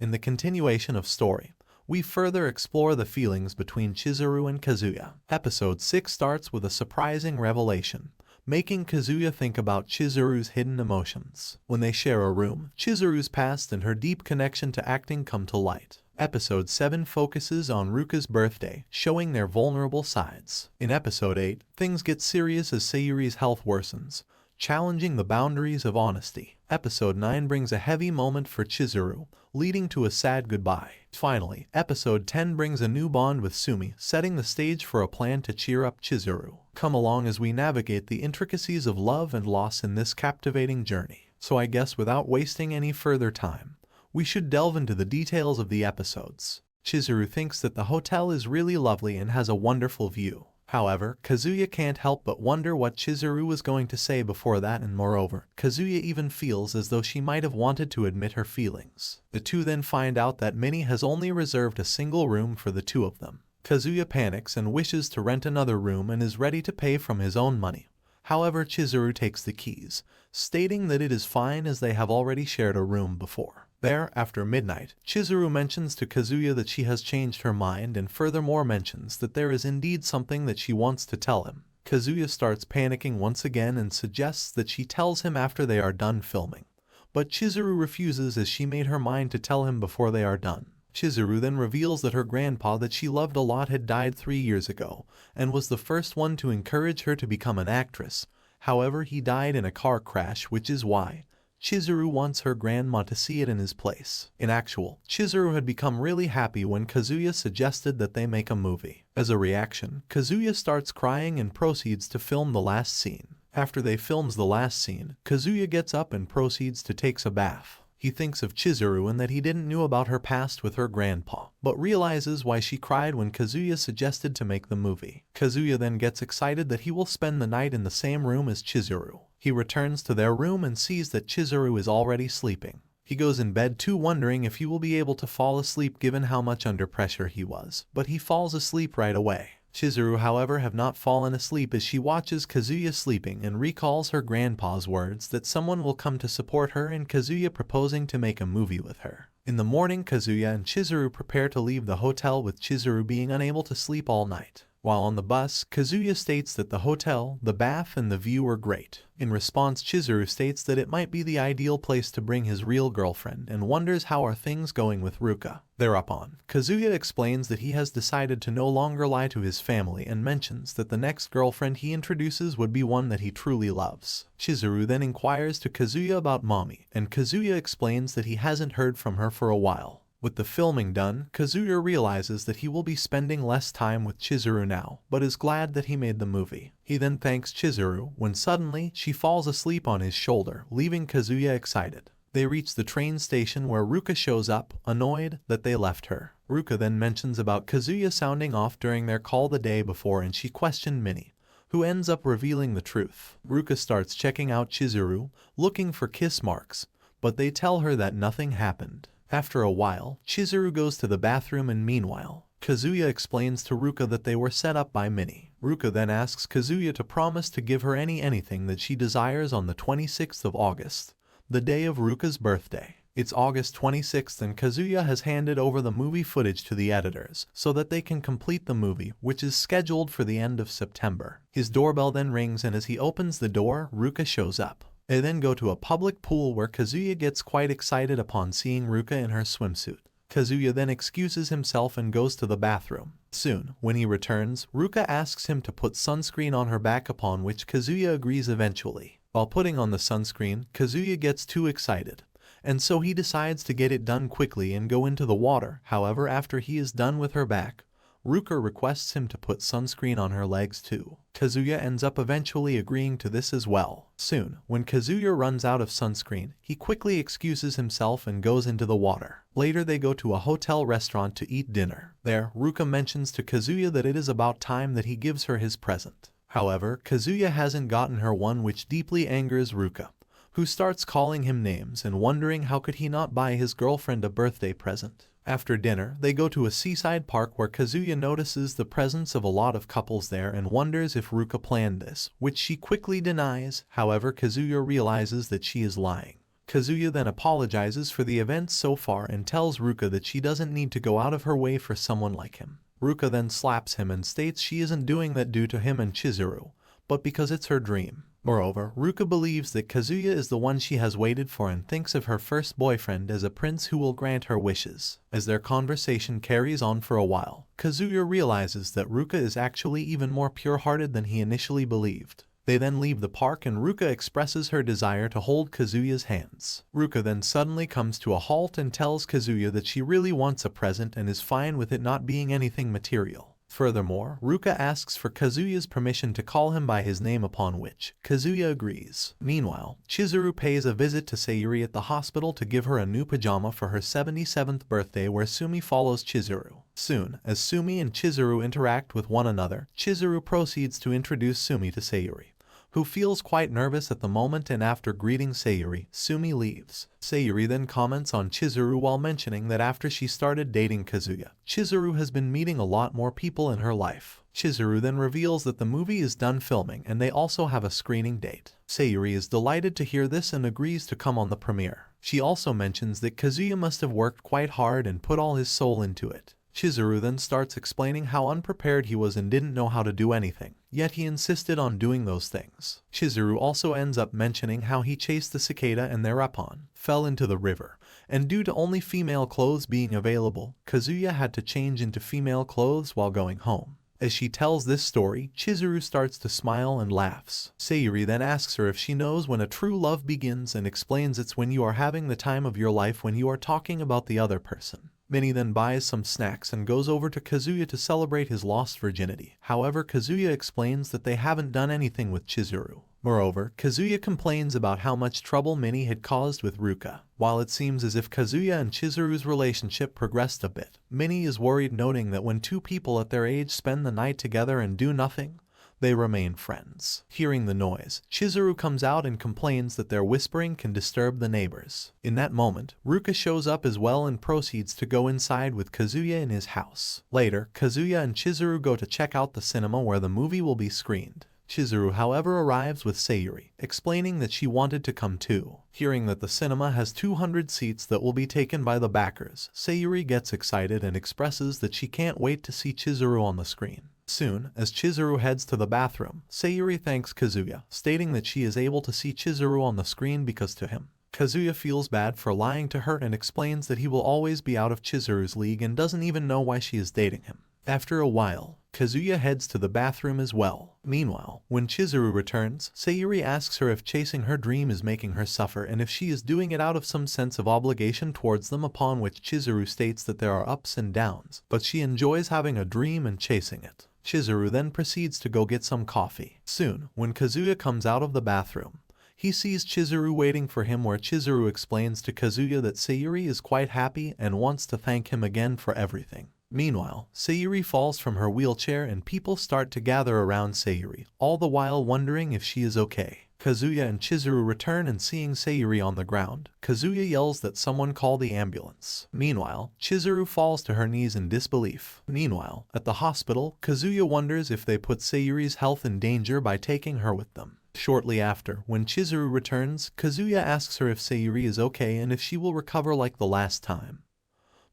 In the continuation of story, we further explore the feelings between Chizuru and Kazuya. Episode 6 starts with a surprising revelation, making Kazuya think about Chizuru's hidden emotions. When they share a room, Chizuru's past and her deep connection to acting come to light. Episode 7 focuses on Ruka's birthday, showing their vulnerable sides. In Episode 8, things get serious as Sayuri's health worsens, challenging the boundaries of honesty. Episode 9 brings a heavy moment for Chizuru, leading to a sad goodbye. Finally, Episode 10 brings a new bond with Sumi, setting the stage for a plan to cheer up Chizuru. Come along as we navigate the intricacies of love and loss in this captivating journey. So I guess without wasting any further time, we should delve into the details of the episodes. Chizuru thinks that the hotel is really lovely and has a wonderful view. However, Kazuya can't help but wonder what Chizuru was going to say before that, and moreover, Kazuya even feels as though she might have wanted to admit her feelings. The two then find out that Minnie has only reserved a single room for the two of them. Kazuya panics and wishes to rent another room and is ready to pay from his own money. However, Chizuru takes the keys, stating that it is fine as they have already shared a room before. There, after midnight, Chizuru mentions to Kazuya that she has changed her mind and furthermore mentions that there is indeed something that she wants to tell him. Kazuya starts panicking once again and suggests that she tells him after they are done filming. But Chizuru refuses as she made her mind to tell him before they are done. Chizuru then reveals that her grandpa that she loved a lot had died 3 years ago and was the first one to encourage her to become an actress. However, he died in a car crash, which is why Chizuru wants her grandma to see it in his place. In actual, Chizuru had become really happy when Kazuya suggested that they make a movie. As a reaction, Kazuya starts crying and proceeds to film the last scene. After they films the last scene, Kazuya gets up and proceeds to take a bath. He thinks of Chizuru and that he didn't know about her past with her grandpa, but realizes why she cried when Kazuya suggested to make the movie. Kazuya then gets excited that he will spend the night in the same room as Chizuru. He returns to their room and sees that Chizuru is already sleeping. He goes in bed too, wondering if he will be able to fall asleep given how much under pressure he was, but he falls asleep right away. Chizuru, however, have not fallen asleep as she watches Kazuya sleeping and recalls her grandpa's words that someone will come to support her and Kazuya proposing to make a movie with her. In the morning, Kazuya and Chizuru prepare to leave the hotel with Chizuru being unable to sleep all night. While on the bus, Kazuya states that the hotel, the bath, and the view are great. In response, Chizuru states that it might be the ideal place to bring his real girlfriend and wonders how are things going with Ruka. Thereupon, Kazuya explains that he has decided to no longer lie to his family and mentions that the next girlfriend he introduces would be one that he truly loves. Chizuru then inquires to Kazuya about Mommy, and Kazuya explains that he hasn't heard from her for a while. With the filming done, Kazuya realizes that he will be spending less time with Chizuru now, but is glad that he made the movie. He then thanks Chizuru when suddenly she falls asleep on his shoulder, leaving Kazuya excited. They reach the train station where Ruka shows up, annoyed that they left her. Ruka then mentions about Kazuya sounding off during their call the day before and she questioned Minnie, who ends up revealing the truth. Ruka starts checking out Chizuru, looking for kiss marks, but they tell her that nothing happened. After a while, Chizuru goes to the bathroom and meanwhile, Kazuya explains to Ruka that they were set up by Minnie. Ruka then asks Kazuya to promise to give her anything that she desires on the 26th of August, the day of Ruka's birthday. It's August 26th and Kazuya has handed over the movie footage to the editors so that they can complete the movie, which is scheduled for the end of September. His doorbell then rings and as he opens the door, Ruka shows up. They then go to a public pool where Kazuya gets quite excited upon seeing Ruka in her swimsuit. Kazuya then excuses himself and goes to the bathroom. Soon, when he returns, Ruka asks him to put sunscreen on her back, upon which Kazuya agrees eventually. While putting on the sunscreen, Kazuya gets too excited, and so he decides to get it done quickly and go into the water. However, after he is done with her back, Ruka requests him to put sunscreen on her legs too. Kazuya ends up eventually agreeing to this as well. Soon, when Kazuya runs out of sunscreen, he quickly excuses himself and goes into the water. Later they go to a hotel restaurant to eat dinner. There, Ruka mentions to Kazuya that it is about time that he gives her his present. However, Kazuya hasn't gotten her one, which deeply angers Ruka, who starts calling him names and wondering how could he not buy his girlfriend a birthday present. After dinner, they go to a seaside park where Kazuya notices the presence of a lot of couples there and wonders if Ruka planned this, which she quickly denies. However, Kazuya realizes that she is lying. Kazuya then apologizes for the events so far and tells Ruka that she doesn't need to go out of her way for someone like him. Ruka then slaps him and states she isn't doing that due to him and Chizuru, but because it's her dream. Moreover, Ruka believes that Kazuya is the one she has waited for and thinks of her first boyfriend as a prince who will grant her wishes. As their conversation carries on for a while, Kazuya realizes that Ruka is actually even more pure-hearted than he initially believed. They then leave the park and Ruka expresses her desire to hold Kazuya's hands. Ruka then suddenly comes to a halt and tells Kazuya that she really wants a present and is fine with it not being anything material. Furthermore, Ruka asks for Kazuya's permission to call him by his name, upon which Kazuya agrees. Meanwhile, Chizuru pays a visit to Sayuri at the hospital to give her a new pajama for her 77th birthday, where Sumi follows Chizuru. Soon, as Sumi and Chizuru interact with one another, Chizuru proceeds to introduce Sumi to Sayuri, who feels quite nervous at the moment, and after greeting Sayuri, Sumi leaves. Sayuri then comments on Chizuru while mentioning that after she started dating Kazuya, Chizuru has been meeting a lot more people in her life. Chizuru then reveals that the movie is done filming and they also have a screening date. Sayuri is delighted to hear this and agrees to come on the premiere. She also mentions that Kazuya must have worked quite hard and put all his soul into it. Chizuru then starts explaining how unprepared he was and didn't know how to do anything, yet he insisted on doing those things. Chizuru also ends up mentioning how he chased the cicada and thereupon fell into the river, and due to only female clothes being available, Kazuya had to change into female clothes while going home. As she tells this story, Chizuru starts to smile and laughs. Sayuri then asks her if she knows when a true love begins and explains it's when you are having the time of your life when you are talking about the other person. Minnie then buys some snacks and goes over to Kazuya to celebrate his lost virginity. However, Kazuya explains that they haven't done anything with Chizuru. Moreover, Kazuya complains about how much trouble Minnie had caused with Ruka. While it seems as if Kazuya and Chizuru's relationship progressed a bit, Minnie is worried, noting that when two people at their age spend the night together and do nothing, they remain friends. Hearing the noise, Chizuru comes out and complains that their whispering can disturb the neighbors. In that moment, Ruka shows up as well and proceeds to go inside with Kazuya in his house. Later, Kazuya and Chizuru go to check out the cinema where the movie will be screened. Chizuru, however, arrives with Sayuri, explaining that she wanted to come too. Hearing that the cinema has 200 seats that will be taken by the backers, Sayuri gets excited and expresses that she can't wait to see Chizuru on the screen. Soon, as Chizuru heads to the bathroom, Sayuri thanks Kazuya, stating that she is able to see Chizuru on the screen because to him, Kazuya feels bad for lying to her and explains that he will always be out of Chizuru's league and doesn't even know why she is dating him. After a while, Kazuya heads to the bathroom as well. Meanwhile, when Chizuru returns, Sayuri asks her if chasing her dream is making her suffer and if she is doing it out of some sense of obligation towards them, upon which Chizuru states that there are ups and downs, but she enjoys having a dream and chasing it. Chizuru then proceeds to go get some coffee. Soon, when Kazuya comes out of the bathroom, he sees Chizuru waiting for him, where Chizuru explains to Kazuya that Sayuri is quite happy and wants to thank him again for everything. Meanwhile, Sayuri falls from her wheelchair and people start to gather around Sayuri, all the while wondering if she is okay. Kazuya and Chizuru return and seeing Sayuri on the ground, Kazuya yells that someone call the ambulance. Meanwhile, Chizuru falls to her knees in disbelief. Meanwhile, at the hospital, Kazuya wonders if they put Sayuri's health in danger by taking her with them. Shortly after, when Chizuru returns, Kazuya asks her if Sayuri is okay and if she will recover like the last time.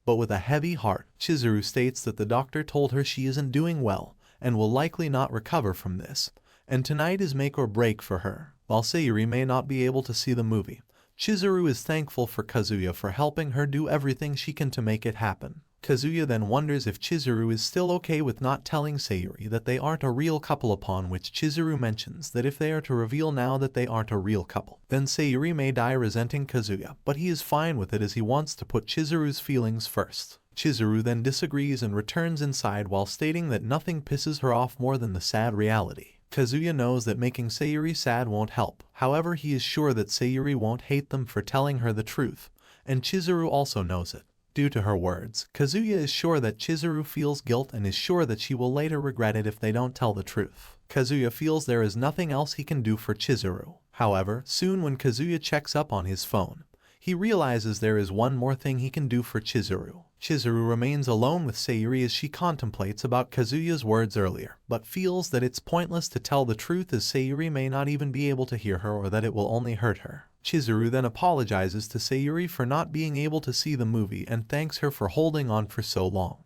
But with a heavy heart, Chizuru states that the doctor told her she isn't doing well and will likely not recover from this, and tonight is make or break for her. While Sayuri may not be able to see the movie, Chizuru is thankful for Kazuya for helping her do everything she can to make it happen. Kazuya then wonders if Chizuru is still okay with not telling Sayuri that they aren't a real couple, upon which Chizuru mentions that if they are to reveal now that they aren't a real couple, then Sayuri may die resenting Kazuya, but he is fine with it as he wants to put Chizuru's feelings first. Chizuru then disagrees and returns inside while stating that nothing pisses her off more than the sad reality. Kazuya knows that making Sayuri sad won't help, however he is sure that Sayuri won't hate them for telling her the truth, and Chizuru also knows it. Due to her words, Kazuya is sure that Chizuru feels guilt and is sure that she will later regret it if they don't tell the truth. Kazuya feels there is nothing else he can do for Chizuru. However, soon when Kazuya checks up on his phone, he realizes there is one more thing he can do for Chizuru. Chizuru remains alone with Sayuri as she contemplates about Kazuya's words earlier, but feels that it's pointless to tell the truth as Sayuri may not even be able to hear her or that it will only hurt her. Chizuru then apologizes to Sayuri for not being able to see the movie and thanks her for holding on for so long,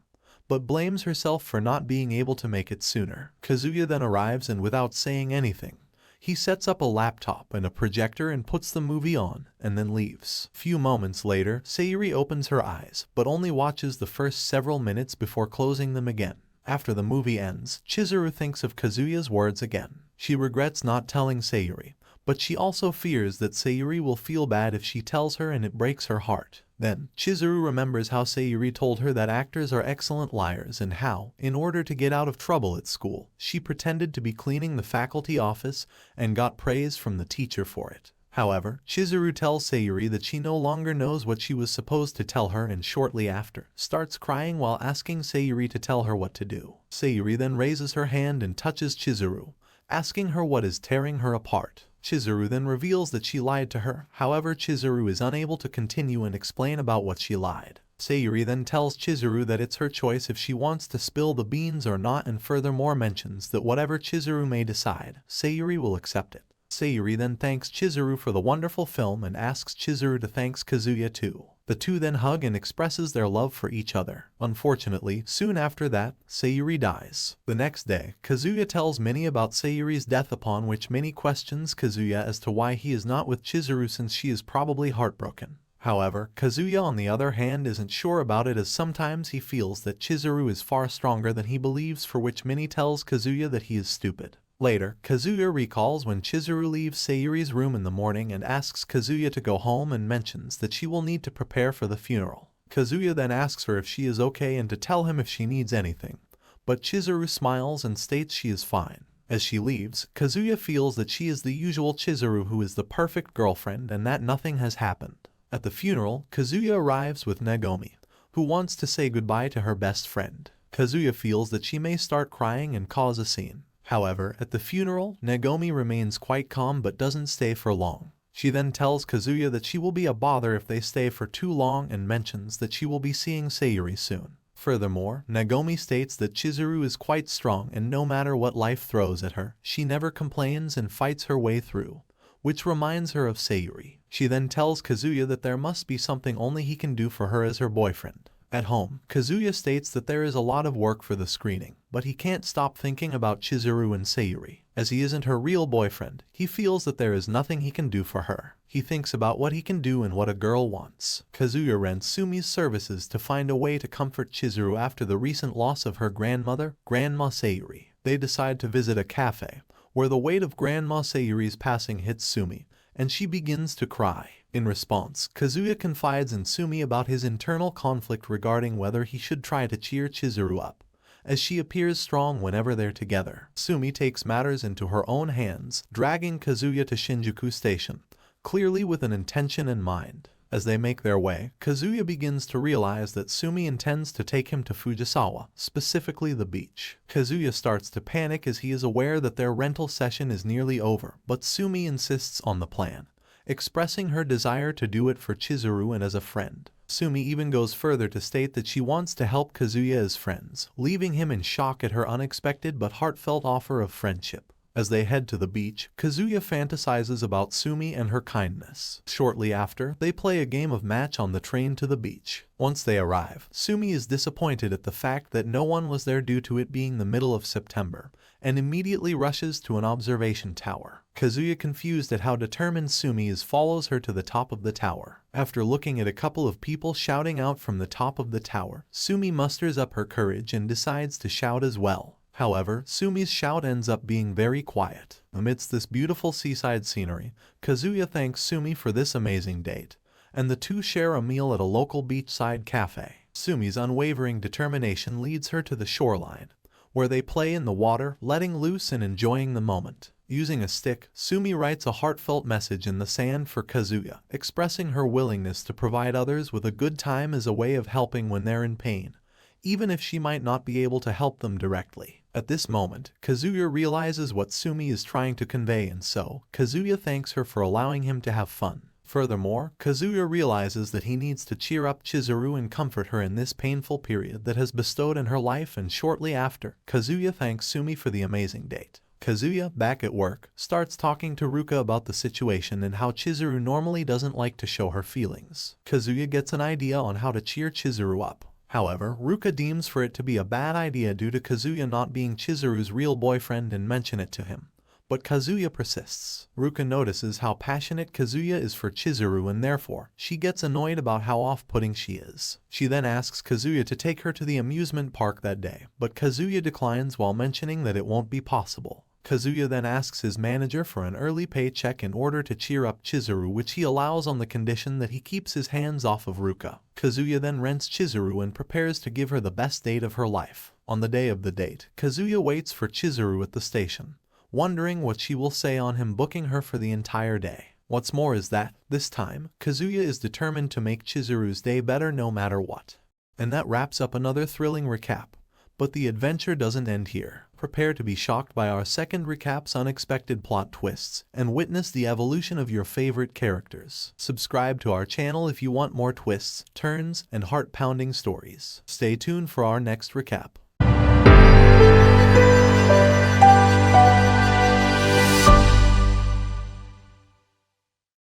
but blames herself for not being able to make it sooner. Kazuya then arrives and without saying anything, he sets up a laptop and a projector and puts the movie on, and then leaves. Few moments later, Sayuri opens her eyes, but only watches the first several minutes before closing them again. After the movie ends, Chizuru thinks of Kazuya's words again. She regrets not telling Sayuri, but she also fears that Sayuri will feel bad if she tells her and it breaks her heart. Then, Chizuru remembers how Sayuri told her that actors are excellent liars and how, in order to get out of trouble at school, she pretended to be cleaning the faculty office and got praise from the teacher for it. However, Chizuru tells Sayuri that she no longer knows what she was supposed to tell her and shortly after, starts crying while asking Sayuri to tell her what to do. Sayuri then raises her hand and touches Chizuru, asking her what is tearing her apart. Chizuru then reveals that she lied to her, however Chizuru is unable to continue and explain about what she lied. Sayuri then tells Chizuru that it's her choice if she wants to spill the beans or not and furthermore mentions that whatever Chizuru may decide, Sayuri will accept it. Sayuri then thanks Chizuru for the wonderful film and asks Chizuru to thank Kazuya too. The two then hug and expresses their love for each other. Unfortunately, soon after that, Sayuri dies. The next day, Kazuya tells Minnie about Sayuri's death, upon which Minnie questions Kazuya as to why he is not with Chizuru since she is probably heartbroken. However, Kazuya on the other hand isn't sure about it, as sometimes he feels that Chizuru is far stronger than he believes, for which Minnie tells Kazuya that he is stupid. Later, Kazuya recalls when Chizuru leaves Sayuri's room in the morning and asks Kazuya to go home and mentions that she will need to prepare for the funeral. Kazuya then asks her if she is okay and to tell him if she needs anything, but Chizuru smiles and states she is fine. As she leaves, Kazuya feels that she is the usual Chizuru who is the perfect girlfriend and that nothing has happened. At the funeral, Kazuya arrives with Nagomi, who wants to say goodbye to her best friend. Kazuya feels that she may start crying and cause a scene. However, at the funeral, Nagomi remains quite calm but doesn't stay for long. She then tells Kazuya that she will be a bother if they stay for too long and mentions that she will be seeing Sayuri soon. Furthermore, Nagomi states that Chizuru is quite strong and no matter what life throws at her, she never complains and fights her way through, which reminds her of Sayuri. She then tells Kazuya that there must be something only he can do for her as her boyfriend. At home, Kazuya states that there is a lot of work for the screening, but he can't stop thinking about Chizuru and Sayuri. As he isn't her real boyfriend, he feels that there is nothing he can do for her. He thinks about what he can do and what a girl wants. Kazuya rents Sumi's services to find a way to comfort Chizuru after the recent loss of her grandmother, Grandma Sayuri. They decide to visit a cafe, where the weight of Grandma Sayuri's passing hits Sumi, and she begins to cry. In response, Kazuya confides in Sumi about his internal conflict regarding whether he should try to cheer Chizuru up, as she appears strong whenever they're together. Sumi takes matters into her own hands, dragging Kazuya to Shinjuku Station, clearly with an intention in mind. As they make their way, Kazuya begins to realize that Sumi intends to take him to Fujisawa, specifically the beach. Kazuya starts to panic as he is aware that their rental session is nearly over, but Sumi insists on the plan, expressing her desire to do it for Chizuru and as a friend. Sumi even goes further to state that she wants to help Kazuya as friends, leaving him in shock at her unexpected but heartfelt offer of friendship. As they head to the beach, Kazuya fantasizes about Sumi and her kindness. Shortly after, they play a game of match on the train to the beach. Once they arrive, Sumi is disappointed at the fact that no one was there due to it being the middle of September, and immediately rushes to an observation tower. Kazuya, confused at how determined Sumi is, follows her to the top of the tower. After looking at a couple of people shouting out from the top of the tower, Sumi musters up her courage and decides to shout as well. However, Sumi's shout ends up being very quiet. Amidst this beautiful seaside scenery, Kazuya thanks Sumi for this amazing date, and the two share a meal at a local beachside cafe. Sumi's unwavering determination leads her to the shoreline, where they play in the water, letting loose and enjoying the moment. Using a stick, Sumi writes a heartfelt message in the sand for Kazuya, expressing her willingness to provide others with a good time as a way of helping when they're in pain, even if she might not be able to help them directly. At this moment, Kazuya realizes what Sumi is trying to convey, and so, Kazuya thanks her for allowing him to have fun. Furthermore, Kazuya realizes that he needs to cheer up Chizuru and comfort her in this painful period that has bestowed in her life, and shortly after, Kazuya thanks Sumi for the amazing date. Kazuya, back at work, starts talking to Ruka about the situation and how Chizuru normally doesn't like to show her feelings. Kazuya gets an idea on how to cheer Chizuru up. However, Ruka deems for it to be a bad idea due to Kazuya not being Chizuru's real boyfriend and mention it to him. But Kazuya persists. Ruka notices how passionate Kazuya is for Chizuru and therefore, she gets annoyed about how off-putting she is. She then asks Kazuya to take her to the amusement park that day, but Kazuya declines while mentioning that it won't be possible. Kazuya then asks his manager for an early paycheck in order to cheer up Chizuru, which he allows on the condition that he keeps his hands off of Ruka. Kazuya then rents Chizuru and prepares to give her the best date of her life. On the day of the date, Kazuya waits for Chizuru at the station, wondering what she will say on him booking her for the entire day. What's more is that, this time, Kazuya is determined to make Chizuru's day better no matter what. And that wraps up another thrilling recap. But the adventure doesn't end here. Prepare to be shocked by our second recap's unexpected plot twists and witness the evolution of your favorite characters. Subscribe to our channel if you want more twists, turns, and heart-pounding stories. Stay tuned for our next recap.